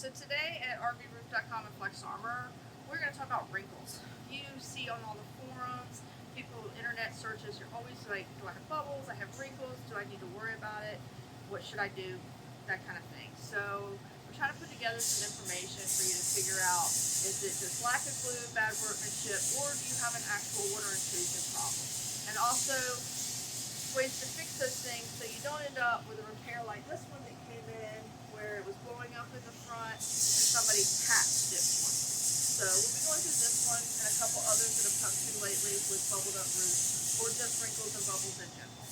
So today at rvroof.com and FlexArmor, we're going to talk about wrinkles. You see on all the forums, people, internet searches, you're always like, do I have bubbles? I have wrinkles. Do I need to worry about it? What should I do? That kind of thing. So we're trying to put together some information for you to figure out, is it just lack of glue, bad workmanship, or do you have an actual water intrusion problem? And also ways to fix those things so you don't end up with a repair like this one that came in where it was blowing up in the front and somebody patched it for you. So we'll be going through this one and a couple others that have come through lately with bubbled up roofs or just wrinkles and bubbles in general.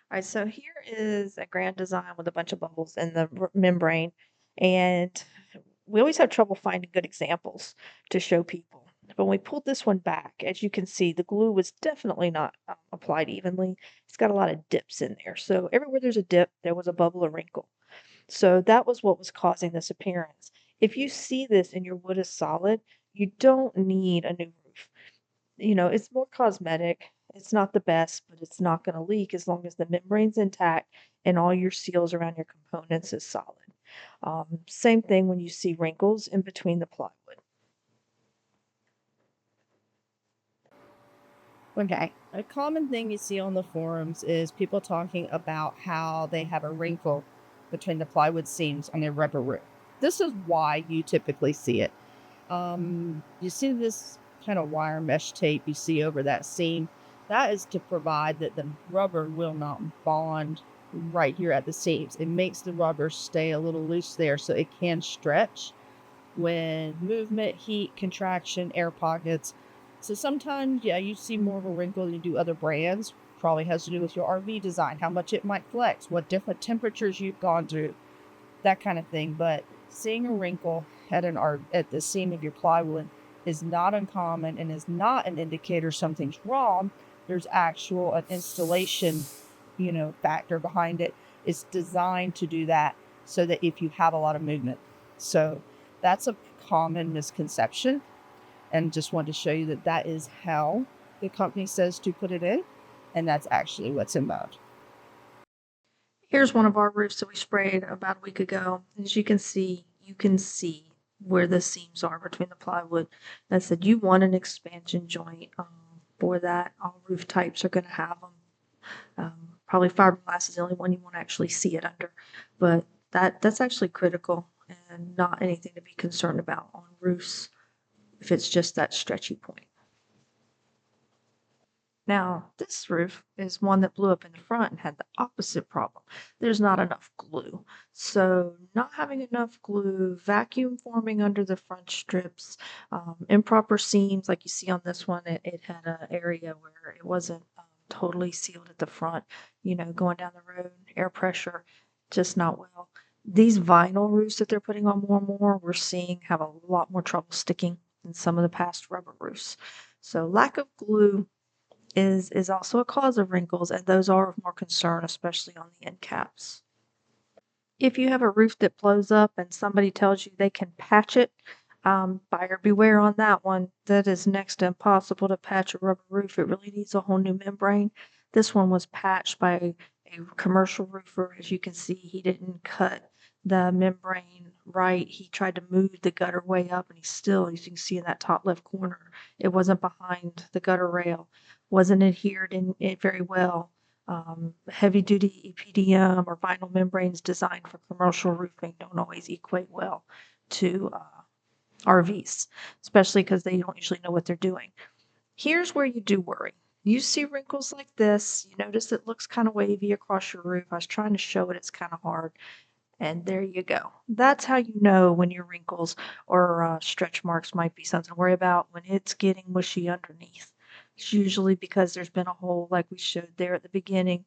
All right, so here is a grand design with a bunch of bubbles in the membrane, and we always have trouble finding good examples to show people. But when we pulled this one back, as you can see, the glue was definitely not applied evenly. It's got a lot of dips in there. So everywhere there's a dip, there was a bubble or wrinkle. So that was what was causing this appearance. If you see this and your wood is solid, you don't need a new roof. It's more cosmetic. It's not the best, but it's not going to leak as long as the membrane's intact and all your seals around your components is solid. Same thing when you see wrinkles in between the plywood. Okay. A common thing you see on the forums is people talking about how they have a wrinkle between the plywood seams on their rubber roof. This is why you typically see it. You see this kind of wire mesh tape you see over that seam. That is to provide that the rubber will not bond right here at the seams. It makes the rubber stay a little loose there so it can stretch when movement, heat, contraction, air pockets. So sometimes, yeah, you see more of a wrinkle than you do other brands. Probably has to do with your RV design, how much it might flex, what different temperatures you've gone through, that kind of thing. But seeing a wrinkle at the seam of your plywood is not uncommon and is not an indicator something's wrong. There's actual an installation, factor behind it. It's designed to do that so that if you have a lot of movement. So that's a common misconception. And just wanted to show you that that is how the company says to put it in. And that's actually what's involved. Here's one of our roofs that we sprayed about a week ago. As you can see where the seams are between the plywood. That said, you want an expansion joint for that. All roof types are going to have them. Probably fiberglass is the only one you want to actually see it under, but that's actually critical and not anything to be concerned about on roofs if it's just that stretchy point. Now, this roof is one that blew up in the front and had the opposite problem. There's not enough glue. So, not having enough glue, vacuum forming under the front strips, improper seams, like you see on this one, it had an area where it wasn't totally sealed at the front, going down the road, air pressure, just not well. These vinyl roofs that they're putting on more and more, we're seeing have a lot more trouble sticking than some of the past rubber roofs. So, lack of glue is also a cause of wrinkles, and those are of more concern, especially on the end caps. If you have a roof that blows up and somebody tells you they can patch it, buyer beware on that one. That is next to impossible to patch a rubber roof. It really needs a whole new membrane. This one was patched by a commercial roofer. As you can see, he didn't cut the membrane right. He tried to move the gutter way up, and he still, as you can see in that top left corner, it wasn't behind the gutter rail, wasn't adhered in it very well. Heavy duty EPDM or vinyl membranes designed for commercial roofing don't always equate well to RVs, especially because they don't usually know what they're doing. Here's where you do worry. You see wrinkles like this, you notice it looks kind of wavy across your roof. I was trying to show it, it's kind of hard. And there you go. That's how you know when your wrinkles or stretch marks might be something to worry about when it's getting mushy underneath. It's usually because there's been a hole like we showed there at the beginning.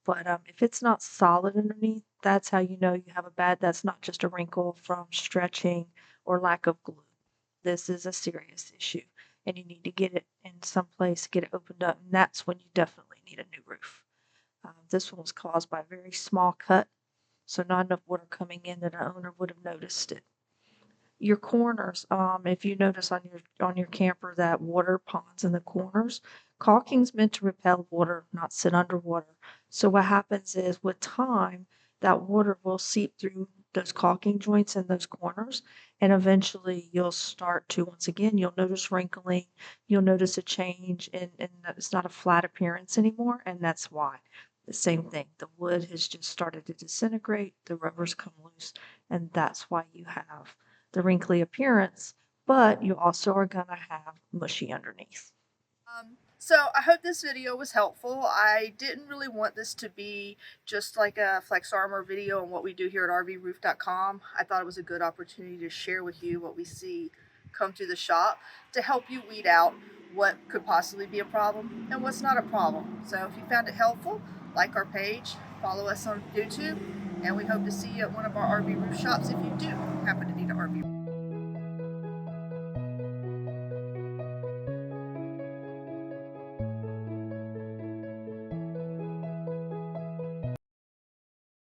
But if it's not solid underneath, that's how you know you have that's not just a wrinkle from stretching or lack of glue. This is a serious issue, and you need to get it in some place, get it opened up, and that's when you definitely need a new roof. This one was caused by a very small cut, so not enough water coming in that an owner would have noticed it. Your corners, if you notice on your camper that water ponds in the corners, caulking's meant to repel water, not sit underwater. So what happens is with time, that water will seep through those caulking joints in those corners. And eventually you'll start to, once again, you'll notice wrinkling, you'll notice a change and it's not a flat appearance anymore. And that's why. The same thing. The wood has just started to disintegrate, the rubber's come loose, and that's why you have the wrinkly appearance, but you also are gonna have mushy underneath. So I hope this video was helpful. I didn't really want this to be just like a FlexArmor video on what we do here at RVRoof.com. I thought it was a good opportunity to share with you what we see come through the shop to help you weed out what could possibly be a problem and what's not a problem. So if you found it helpful, like our page, follow us on YouTube, and we hope to see you at one of our RV roof shops if you do happen to need an RV.